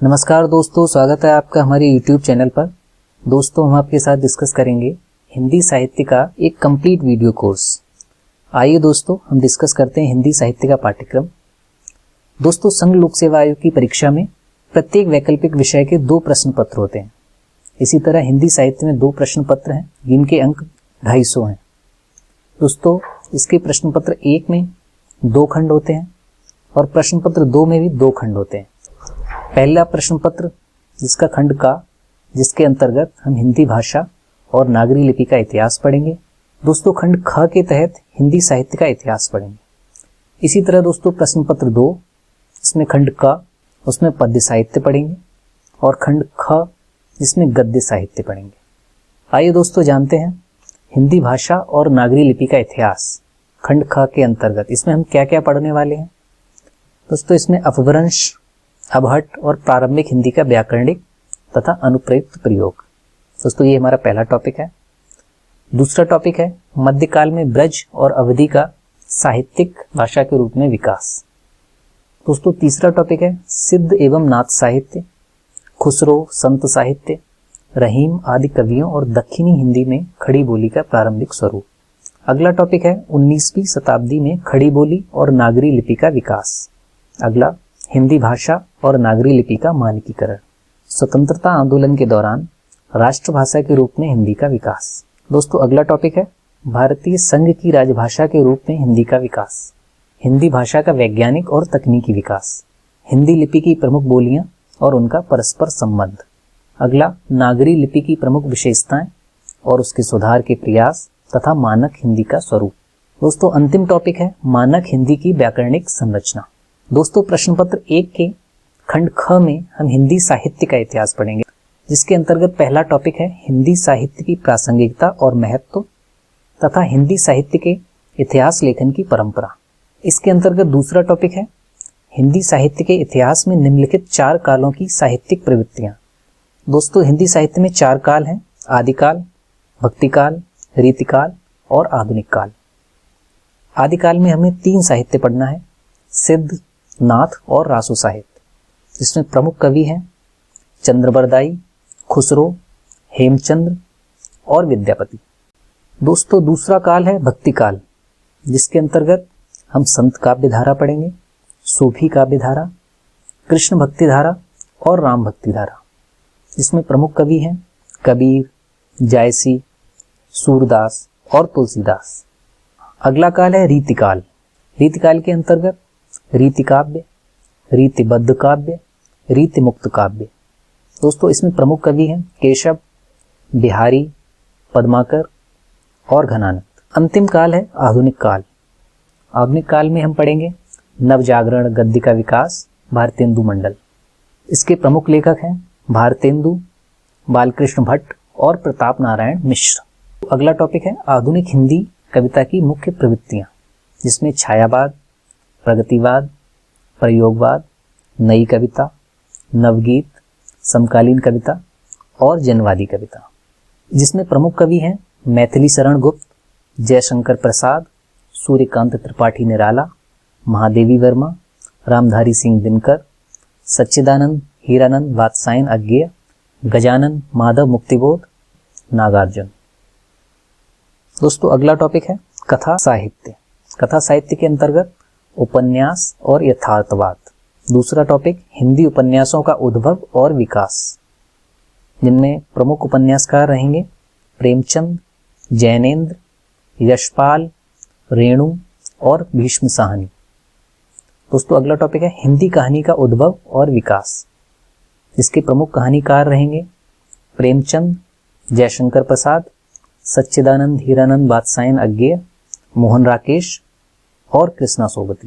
नमस्कार दोस्तों, स्वागत है आपका हमारे YouTube चैनल पर। दोस्तों, हम आपके साथ डिस्कस करेंगे हिंदी साहित्य का एक कंप्लीट वीडियो कोर्स। आइए दोस्तों, हम डिस्कस करते हैं हिंदी साहित्य का पाठ्यक्रम। दोस्तों, संघ लोक सेवा आयोग की परीक्षा में प्रत्येक वैकल्पिक विषय के 2 प्रश्न पत्र होते हैं। इसी तरह हिंदी साहित्य में 2 प्रश्न पत्र हैं जिनके अंक 250 हैं। दोस्तों, इसके प्रश्न पत्र 1 में 2 खंड होते हैं और प्रश्न पत्र 2 में भी 2 खंड होते हैं। पहला प्रश्न पत्र जिसका खंड का, जिसके अंतर्गत हम हिंदी भाषा और नागरी लिपि का इतिहास पढ़ेंगे। दोस्तों, खंड ख के तहत हिंदी साहित्य का इतिहास पढ़ेंगे। इसी तरह दोस्तों, प्रश्न पत्र 2 जिसमें खंड क, उसमें पद्य साहित्य पढ़ेंगे और खंड ख जिसमें गद्य साहित्य पढ़ेंगे। आइए दोस्तों, जानते हैं हिंदी भाषा और नागरी लिपि का इतिहास खंड ख के अंतर्गत इसमें हम क्या क्या पढ़ने वाले हैं। दोस्तों, इसमें अपभ्रंश, अबहट और प्रारंभिक हिंदी का व्याकरणिक तथा अनुप्रयुक्त प्रयोग। दोस्तों, ये हमारा पहला टॉपिक है। दूसरा टॉपिक है मध्यकाल में ब्रज और अवधी का साहित्यिक भाषा के रूप में विकास। दोस्तों, तीसरा टॉपिक है सिद्ध एवं नाथ साहित्य, खुसरो, संत साहित्य, रहीम आदि कवियों और दक्षिणी हिंदी में खड़ी बोली का प्रारंभिक स्वरूप। अगला टॉपिक है 19वीं शताब्दी में खड़ी बोली और नागरी लिपि का विकास। अगला हिंदी भाषा और नागरी लिपि का मानकीकरण। स्वतंत्रता आंदोलन के दौरान राष्ट्रभाषा के रूप में हिंदी का विकास। दोस्तों, अगला टॉपिक है भारतीय संघ की राजभाषा के रूप में हिंदी का विकास। हिंदी भाषा का वैज्ञानिक और तकनीकी विकास। हिंदी लिपि की प्रमुख बोलियां और उनका परस्पर संबंध। अगला नागरी लिपि की प्रमुख विशेषताएं और उसके सुधार के प्रयास तथा मानक हिंदी का स्वरूप। दोस्तों, अंतिम टॉपिक है मानक हिंदी की व्याकरणिक संरचना। दोस्तों, प्रश्न पत्र 1 के खंड ख में हम हिंदी साहित्य का इतिहास पढ़ेंगे, जिसके अंतर्गत पहला टॉपिक है हिंदी साहित्य की प्रासंगिकता और महत्व तथा हिंदी साहित्य के इतिहास लेखन की परंपरा। इसके अंतर्गत दूसरा टॉपिक है हिंदी साहित्य के इतिहास में निम्नलिखित 4 कालों की साहित्यिक प्रवृत्तियां। दोस्तों, हिंदी साहित्य में 4 काल हैं: आदिकाल, भक्तिकाल, रीतिकाल और आधुनिक काल। आदिकाल में हमें 3 साहित्य पढ़ना है: सिद्ध, नाथ और रासो साहित्य, जिसमें प्रमुख कवि हैं चंद्रबरदाई, खुसरो, हेमचंद्र और विद्यापति। दोस्तों, दूसरा काल है भक्ति काल, जिसके अंतर्गत हम संत काव्य धारा पढ़ेंगे, सूफी काव्य धारा, कृष्ण भक्ति धारा और राम भक्ति धारा, जिसमें प्रमुख कवि हैं कबीर, जायसी, सूरदास और तुलसीदास। अगला काल है रीतिकाल। रीतिकाल के अंतर्गत रीति काव्य, रीतिबद्ध काव्य, रीति मुक्त काव्य। दोस्तों, इसमें प्रमुख कवि हैं केशव, बिहारी, पद्माकर और घनानंद। अंतिम काल है आधुनिक काल। आधुनिक काल में हम पढ़ेंगे नवजागरण गद्य का विकास, भारतेंदु मंडल। इसके प्रमुख लेखक हैं भारतेंदु, बालकृष्ण भट्ट और प्रताप नारायण मिश्र। अगला टॉपिक है आधुनिक हिंदी कविता की मुख्य प्रवृत्तियां, जिसमें छायावाद, प्रगतिवाद, प्रयोगवाद, नई कविता, नवगीत, समकालीन कविता और जनवादी कविता, जिसमें प्रमुख कवि हैं मैथिली शरण गुप्त, जयशंकर प्रसाद, सूर्यकांत त्रिपाठी निराला, महादेवी वर्मा, रामधारी सिंह दिनकर, सच्चिदानंद हीरानंद वात्सायन अज्ञेय, गजानन माधव मुक्तिबोध, नागार्जुन। दोस्तों, अगला टॉपिक है कथा साहित्य। कथा साहित्य के अंतर्गत उपन्यास और यथार्थवाद। दूसरा टॉपिक हिंदी उपन्यासों का उद्भव और विकास, जिनमें प्रमुख उपन्यासकार रहेंगे प्रेमचंद, जैनेन्द्र, यशपाल, रेणु और भीष्म साहनी। दोस्तों, अगला टॉपिक है हिंदी कहानी का उद्भव और विकास, जिसके प्रमुख कहानीकार रहेंगे प्रेमचंद, जयशंकर प्रसाद, सच्चिदानंद हीरानंद वात्सायन अज्ञेय, मोहन राकेश और कृष्णा सोबती।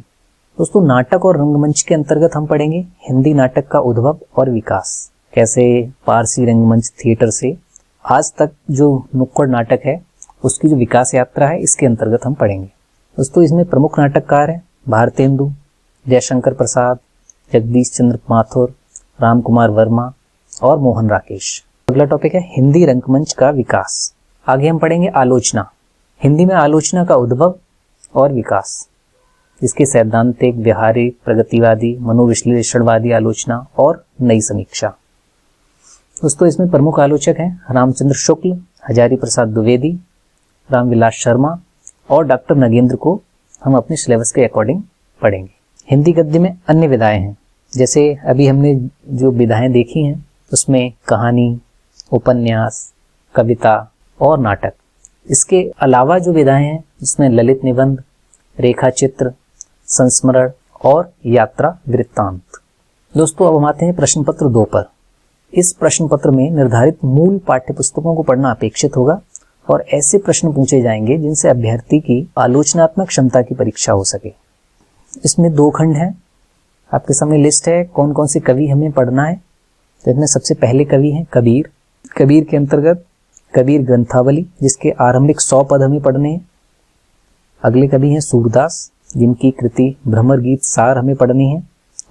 दोस्तों, नाटक और रंगमंच के अंतर्गत हम पढ़ेंगे हिंदी नाटक का उद्भव और विकास, कैसे पारसी रंगमंच थिएटर से आज तक जो नुक्कड़ नाटक है उसकी जो विकास यात्रा है, इसके अंतर्गत हम पढ़ेंगे। दोस्तों, इसमें प्रमुख नाटककार हैं भारतेंदु, जयशंकर प्रसाद, जगदीश चंद्र माथुर, राम कुमार वर्मा और मोहन राकेश। अगला टॉपिक है हिंदी रंगमंच का विकास। आगे हम पढ़ेंगे आलोचना। हिंदी में आलोचना का उद्भव और विकास। जिसके सैद्धांतिक, व्यवहारिक, प्रगतिवादी, मनोविश्लेषणवादी आलोचना और नई समीक्षा। दोस्तों इसमें प्रमुख आलोचक हैं रामचंद्र शुक्ल, हजारी प्रसाद द्विवेदी, रामविलास शर्मा और डॉक्टर नगेंद्र को हम अपने सिलेबस के अकॉर्डिंग पढ़ेंगे। हिंदी गद्य में अन्य विधाएं हैं, जैसे अभी हमने जो विधाएं देखी हैं उसमें कहानी, उपन्यास, कविता और नाटक। इसके अलावा जो विधाएं हैं जिसमें ललित निबंध, रेखा चित्र, संस्मरण और यात्रा वृत्तांत। दोस्तों अब हम आते हैं प्रश्न पत्र 2 पर। इस प्रश्न पत्र में निर्धारित मूल पाठ्य पुस्तकों को पढ़ना अपेक्षित होगा और ऐसे प्रश्न पूछे जाएंगे जिनसे अभ्यर्थी की आलोचनात्मक क्षमता की परीक्षा हो सके। इसमें 2 खंड हैं, आपके सामने लिस्ट है कौन कौन से कवि हमें पढ़ना है। तो इसमें सबसे पहले कवि हैं कबीर। कबीर के अंतर्गत कबीर ग्रंथावली, जिसके आरंभिक 100 पद हमें पढ़ने हैं। अगले कवि हैं सूरदास, जिनकी कृति भ्रमर गीत सार हमें पढ़नी है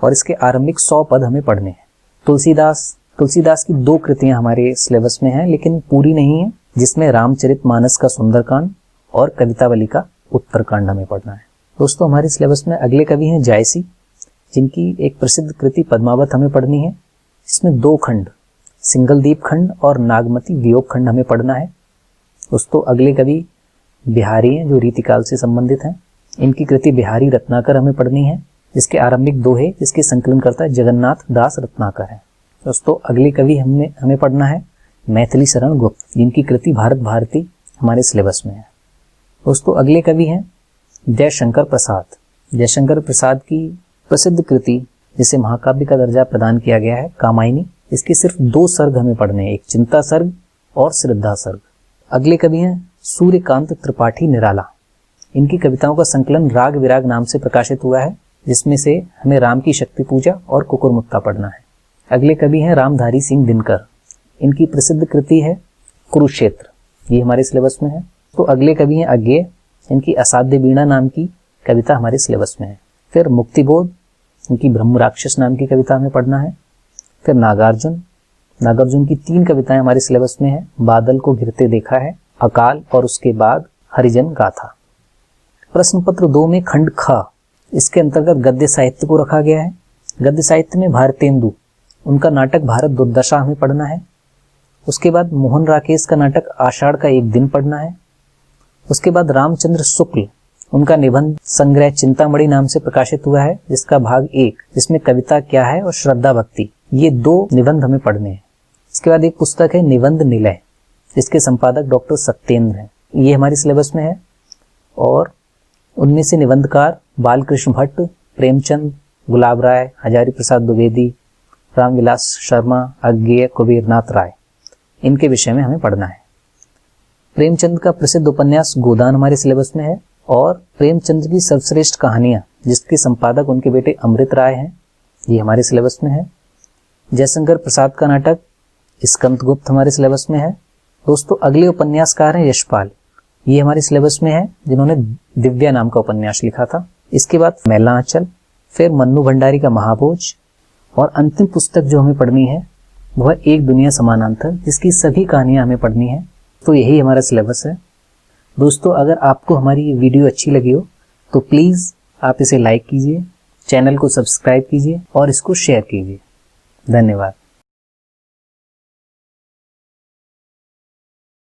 और इसके आरंभिक 100 पद हमें पढ़ने हैं। तुलसीदास की 2 कृतियां हमारे सिलेबस में हैं लेकिन पूरी नहीं है, जिसमें रामचरितमानस का सुंदरकांड और कवितावली का उत्तरकांड हमें पढ़ना है। दोस्तों हमारे सिलेबस में अगले कवि हैं जायसी, जिनकी एक प्रसिद्ध कृति पद्मावत हमें पढ़नी है, जिसमें 2 खंड सिंगलदीप खंड और नागमती वियोग खंड हमें पढ़ना है। दोस्तों अगले कवि बिहारी हैं, जो रीतिकाल से संबंधित हैं। इनकी कृति बिहारी रत्नाकर हमें पढ़नी है, जिसके आरंभिक दोहे जिसके संकलन करता जगन्नाथ दास रत्नाकर है। दोस्तों अगले कवि हमें पढ़ना है मैथिली शरण गुप्त, जिनकी कृति भारत भारती हमारे सिलेबस में है। दोस्तों अगले कवि हैं जयशंकर प्रसाद। जयशंकर प्रसाद की प्रसिद्ध कृति जिसे महाकाव्य का दर्जा प्रदान किया गया है कामायनी, इसके सिर्फ 2 सर्ग हमें पढ़ने हैं, एक चिंता सर्ग और श्रद्धा सर्ग। अगले कवि हैं सूर्यकांत त्रिपाठी निराला। इनकी कविताओं का संकलन राग विराग नाम से प्रकाशित हुआ है, जिसमें से हमें राम की शक्ति पूजा और कुकुरमुत्ता पढ़ना है। अगले कवि हैं रामधारी सिंह दिनकर। इनकी प्रसिद्ध कृति है कुरुक्षेत्र, ये हमारे सिलेबस में है। तो अगले कवि हैं अज्ञेय, इनकी असाध्य वीणा नाम की कविता हमारे सिलेबस में है। फिर मुक्तिबोध, इनकी ब्रह्म राक्षस नाम की कविता हमें पढ़ना है। फिर नागार्जुन की 3 कविताएं हमारे सिलेबस में है, बादल को घिरते देखा है, अकाल और उसके बाद हरिजन गाथा। प्रश्न पत्र 2 में खंड ख, इसके अंतर्गत गद्य साहित्य को रखा गया है। गद्य साहित्य में भारतेंदु, उनका नाटक भारत दुर्दशा हमें पढ़ना है। उसके बाद मोहन राकेश का नाटक आषाढ़ का एक दिन पढ़ना है। उसके बाद रामचंद्र शुक्ल, उनका निबंध संग्रह चिंतामणि नाम से प्रकाशित हुआ है, जिसका भाग 1, जिसमें कविता क्या है और श्रद्धा भक्ति, ये 2 निबंध हमें पढ़ने हैं। इसके बाद एक पुस्तक है निबंध निलय, जिसके संपादक डॉक्टर सत्येंद्र हैं, ये हमारे सिलेबस में है। और उनमें से निबंधकार बालकृष्ण भट्ट, प्रेमचंद, गुलाब राय, हजारी प्रसाद द्विवेदी, रामविलास शर्मा, अज्ञेय, कबीरनाथ राय, इनके विषय में हमें पढ़ना है। प्रेमचंद का प्रसिद्ध उपन्यास गोदान हमारे सिलेबस में है और प्रेमचंद की सर्वश्रेष्ठ कहानियां, जिसके संपादक उनके बेटे अमृत राय हैं, ये हमारे सिलेबस में है। जयशंकर प्रसाद का नाटक स्कंदगुप्त हमारे सिलेबस में है। दोस्तों अगले उपन्यासकार हैं यशपाल, ये हमारे सिलेबस में है, जिन्होंने दिव्या नाम का उपन्यास लिखा था। इसके बाद मैला आंचल, फिर मन्नू भंडारी का महाभोज और अंतिम पुस्तक जो हमें पढ़नी है वह एक दुनिया समानांतर, जिसकी सभी कहानियां हमें पढ़नी है। तो यही हमारा सिलेबस है। दोस्तों अगर आपको हमारी ये वीडियो अच्छी लगी हो तो प्लीज़ आप इसे लाइक कीजिए, चैनल को सब्सक्राइब कीजिए और इसको शेयर कीजिए। धन्यवाद।